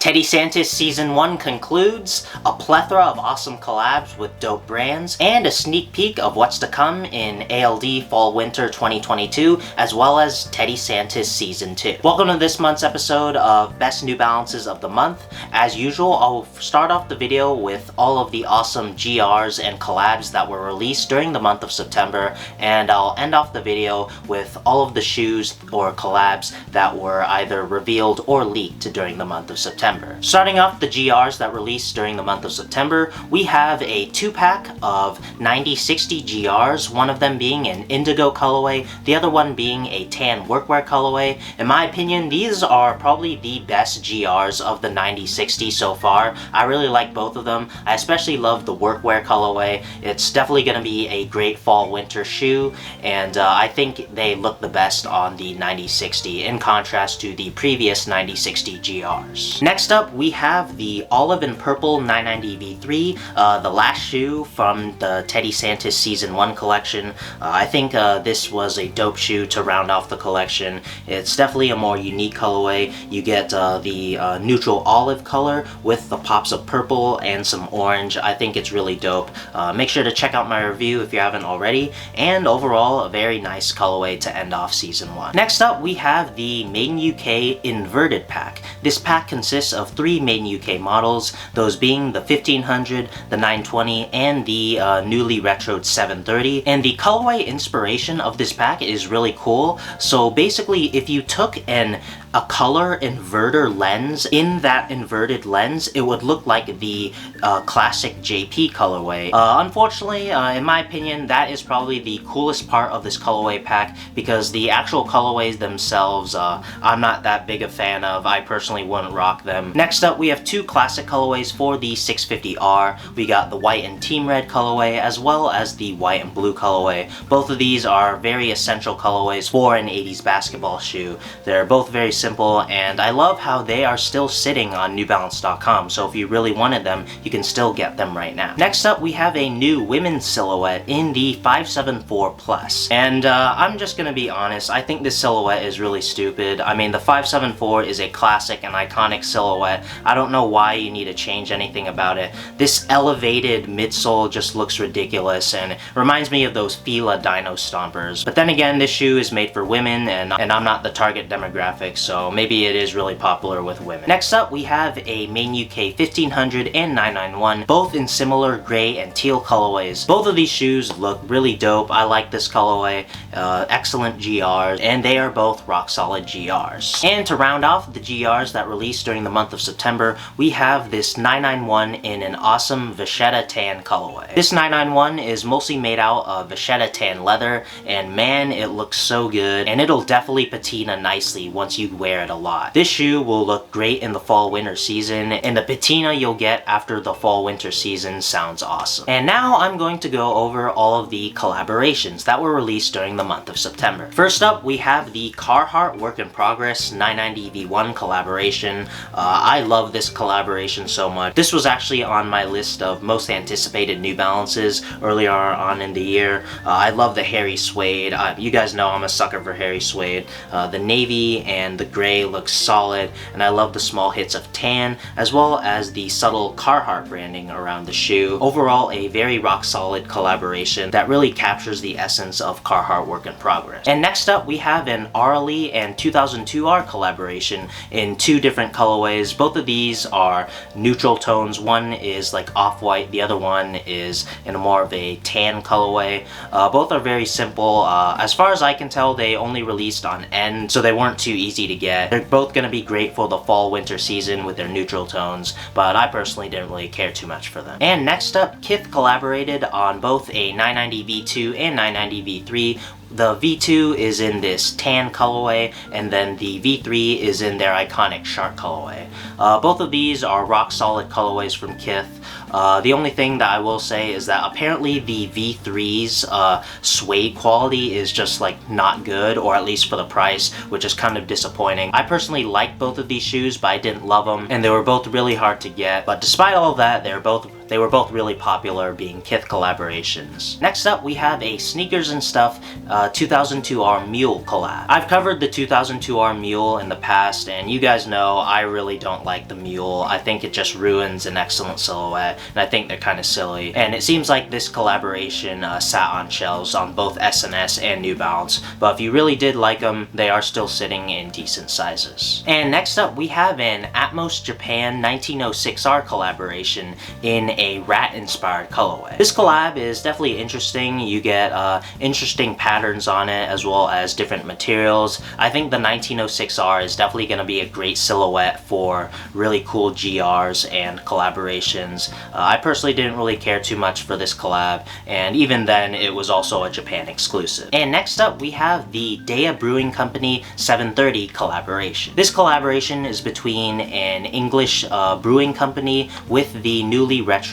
Teddy Santis Season 1 concludes, a plethora of awesome collabs with dope brands, and a sneak peek of what's to come in ALD Fall/Winter 2022, as well as Teddy Santis Season 2. Welcome to this month's episode of Best New Balances of the Month. As usual, I'll start off the video with all of the awesome GRs and collabs that were released during the month of September, and I'll end off the video with all of the shoes or collabs that were either revealed or leaked during the month of September. Starting off the GRs that released during the month of September, we have a 2-pack of 9060 GRs, one of them being an indigo colorway, the other one being a tan workwear colorway. In my opinion, these are probably the best GRs of the 9060 so far. I really like both of them. I especially love the workwear colorway. It's definitely going to be a great fall/winter shoe, and I think they look the best on the 9060 in contrast to the previous 9060 GRs. Next up, we have the olive and purple 990 V3, the last shoe from the Teddy Santis Season 1 collection. I think this was a dope shoe to round off the collection. It's definitely a more unique colorway. You get the neutral olive color with the pops of purple and some orange. I think it's really dope. Make sure to check out my review if you haven't already, and overall, a very nice colorway to end off Season 1. Next up, we have the Made in UK Inverted Pack. This pack consists of 3 Made in UK models, those being the 1500, the 920, and the newly retroed 730. And the colorway inspiration of this pack is really cool. So basically, if you took a color inverter lens, in that inverted lens, it would look like the classic JP colorway. Unfortunately, in my opinion, that is probably the coolest part of this colorway pack, because the actual colorways themselves, I'm not that big a fan of. I personally wouldn't rock them. Next up, we have 2 classic colorways for the 650R. We got the white and team red colorway, as well as the white and blue colorway. Both of these are very essential colorways for an 80s basketball shoe. They're both very simple, and I love how they are still sitting on NewBalance.com, so if you really wanted them, you can still get them right now. Next up, we have a new women's silhouette in the 574 Plus, and I'm just gonna be honest, I think this silhouette is really stupid. I mean, the 574 is a classic and iconic silhouette. I don't know why you need to change anything about it. This elevated midsole just looks ridiculous and reminds me of those Fila Dino Stompers. But then again, this shoe is made for women, and I'm not the target demographic, so maybe it is really popular with women. Next up, we have a Made in UK 1500 and 991, both in similar gray and teal colorways. Both of these shoes look really dope. I like this colorway. Excellent GRs, and they are both rock solid GRs. And to round off the GRs that released during the month of September, we have this 991 in an awesome Vachetta tan colorway. This 991 is mostly made out of Vachetta tan leather, and man, it looks so good, and it'll definitely patina nicely once you wear it a lot. This shoe will look great in the fall/winter season, and the patina you'll get after the fall/winter season sounds awesome. And now I'm going to go over all of the collaborations that were released during the month of September. First up, we have the Carhartt Work in Progress 990 V1 collaboration. I love this collaboration so much. This was actually on my list of most anticipated New Balances earlier on in the year. I love the hairy suede. You guys know I'm a sucker for hairy suede. The navy and the gray looks solid, and I love the small hits of tan, as well as the subtle Carhartt branding around the shoe. Overall, a very rock solid collaboration that really captures the essence of Carhartt Work in Progress. And next up, we have an RLE and 2002R collaboration in 2 different colorways. Both of these are neutral tones. One is like off-white, the other one is in more of a tan colorway. Both are very simple. As far as I can tell, they only released on end, so they weren't too easy to get. They're both going to be great for the fall/winter season with their neutral tones, but I personally didn't really care too much for them. And next up, Kith collaborated on both a 990 V2 and 990 V3. The V2 is in this tan colorway, and then the V3 is in their iconic shark colorway. Both of these are rock solid colorways from Kith. The only thing that I will say is that apparently the V3's suede quality is just like not good, or at least for the price, which is kind of disappointing. I personally like both of these shoes, but I didn't love them, and they were both really hard to get. But despite all of that, they're both They were both really popular, being Kith collaborations. Next up, we have a Sneakers and Stuff 2002R Mule collab. I've covered the 2002R Mule in the past, and you guys know I really don't like the Mule. I think it just ruins an excellent silhouette, and I think they're kind of silly. And it seems like this collaboration sat on shelves on both SNS and New Balance, but if you really did like them, they are still sitting in decent sizes. And next up, we have an Atmos Japan 1906R collaboration in a rat-inspired colorway. This collab is definitely interesting. You get interesting patterns on it, as well as different materials. I think the 1906R is definitely going to be a great silhouette for really cool GRs and collaborations. I personally didn't really care too much for this collab, and even then it was also a Japan exclusive. And next up, we have the Dea Brewing Company 730 collaboration. This collaboration is between an English brewing company with the newly retroed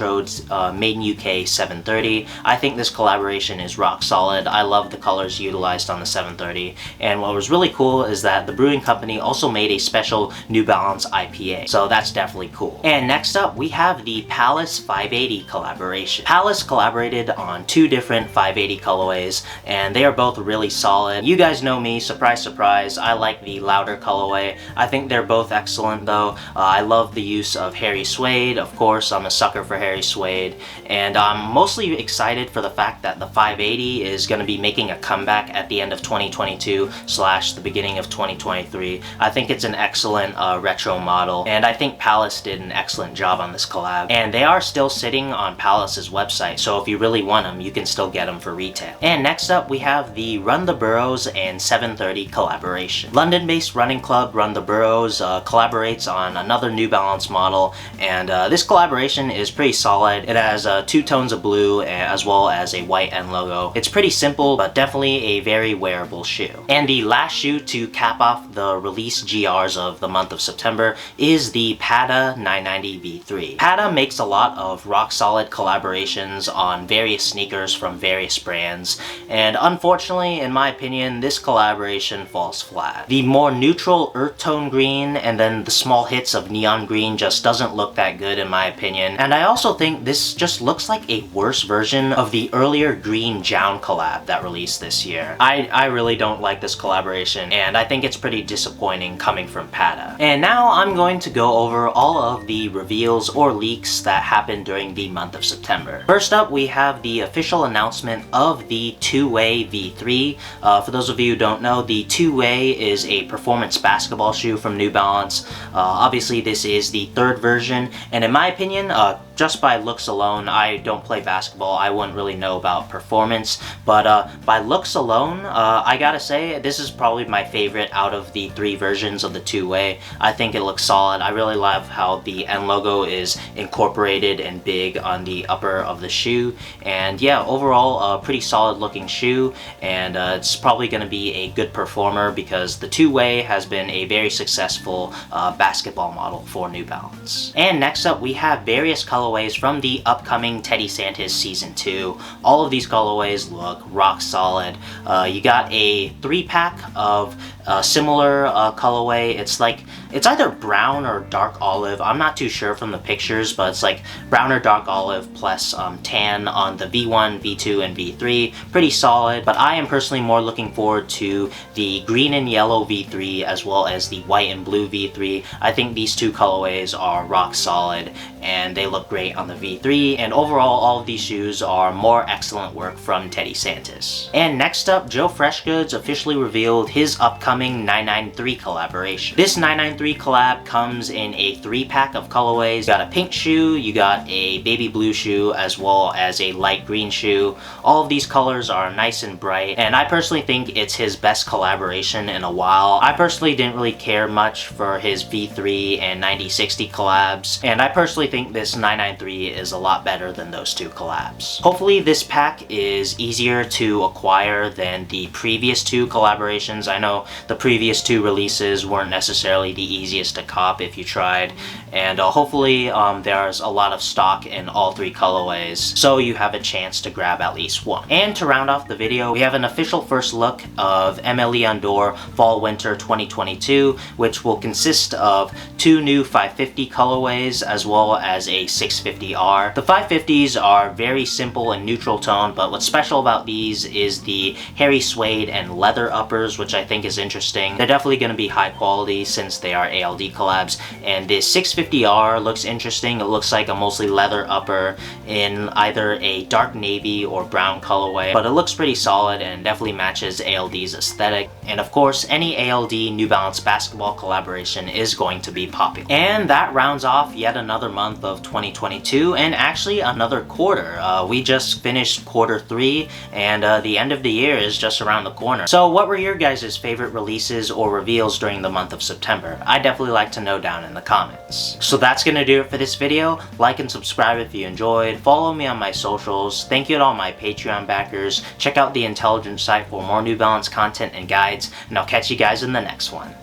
Made in UK 730. I think this collaboration is rock solid. I love the colors utilized on the 730, and what was really cool is that the brewing company also made a special New Balance IPA, so that's definitely cool. And next up, we have the Palace 580 collaboration. Palace collaborated on two different 580 colorways, and they are both really solid. You guys know me, surprise surprise, I like the louder colorway. I think they're both excellent though. I love the use of Harry Suede. Of course, I'm a sucker for Harry Suede, and I'm mostly excited for the fact that the 580 is going to be making a comeback at the end of 2022 / the beginning of 2023. I think it's an excellent retro model, and I think Palace did an excellent job on this collab, and they are still sitting on Palace's website, so if you really want them, you can still get them for retail. And next up, we have the Run the Burrows and 730 collaboration. London-based running club Run the Burrows collaborates on another New Balance model, and this collaboration is pretty solid. It has 2 tones of blue as well as a white end logo. It's pretty simple, but definitely a very wearable shoe. And the last shoe to cap off the release GRs of the month of September is the Pata 990 V3. Pata makes a lot of rock solid collaborations on various sneakers from various brands, and unfortunately, in my opinion, this collaboration falls flat. The more neutral earth tone green and then the small hits of neon green just doesn't look that good in my opinion, and I also think this just looks like a worse version of the earlier green Jown collab that released this year. I really don't like this collaboration, and I think it's pretty disappointing coming from Pata. And now I'm going to go over all of the reveals or leaks that happened during the month of September. First up, we have the official announcement of the two-way V3. For those of you who don't know, the two-way is a performance basketball shoe from New Balance. Obviously, this is the third version, and in my opinion, just by looks alone, I don't play basketball, I wouldn't really know about performance, but by looks alone, I gotta say, this is probably my favorite out of the 3 versions of the two-way. I think it looks solid. I really love how the end logo is incorporated and big on the upper of the shoe, and yeah, overall, a pretty solid looking shoe, and it's probably gonna be a good performer because the two-way has been a very successful basketball model for New Balance. And next up, we have various colorways from the upcoming Teddy Santis Season 2. All of these colorways look rock solid. You got a 3-pack of similar colorway. It's either brown or dark olive. I'm not too sure from the pictures, but it's like brown or dark olive plus tan on the V1, V2, and V3. Pretty solid, but I am personally more looking forward to the green and yellow V3 as well as the white and blue V3. I think these 2 colorways are rock solid and they look great on the V3, and overall all of these shoes are more excellent work from Teddy Santis. And next up, Joe Freshgoods officially revealed his upcoming 993 collaboration. This 993 collab comes in a 3-pack of colorways. You got a pink shoe, you got a baby blue shoe, as well as a light green shoe. All of these colors are nice and bright, and I personally think it's his best collaboration in a while. I personally didn't really care much for his V3 and 9060 collabs, and I personally think this 993 is a lot better than those 2 collabs. Hopefully this pack is easier to acquire than the previous 2 collaborations. I know the previous 2 releases weren't necessarily the easiest to cop if you tried, and hopefully there's a lot of stock in all 3 colorways, so you have a chance to grab at least one. And to round off the video, we have an official first look of MLE Ondor Fall Winter 2022, which will consist of 2 new 550 colorways as well as a 650R. The 550s are very simple and neutral tone, but what's special about these is the hairy suede and leather uppers, which I think is interesting. They're definitely going to be high quality since they are ALD collabs. And this 650R looks interesting. It looks like a mostly leather upper in either a dark navy or brown colorway, but it looks pretty solid and definitely matches ALD's aesthetic. And of course, any ALD New Balance basketball collaboration is going to be popular. And that rounds off yet another month of 2022, and actually another quarter. We just finished quarter 3, and the end of the year is just around the corner. So what were your guys' favorite releases or reveals during the month of September? I'd definitely like to know down in the comments. So that's gonna do it for this video. Like and subscribe if you enjoyed. Follow me on my socials. Thank you to all my Patreon backers. Check out the Intelligence site for more New Balance content and guides, and I'll catch you guys in the next one.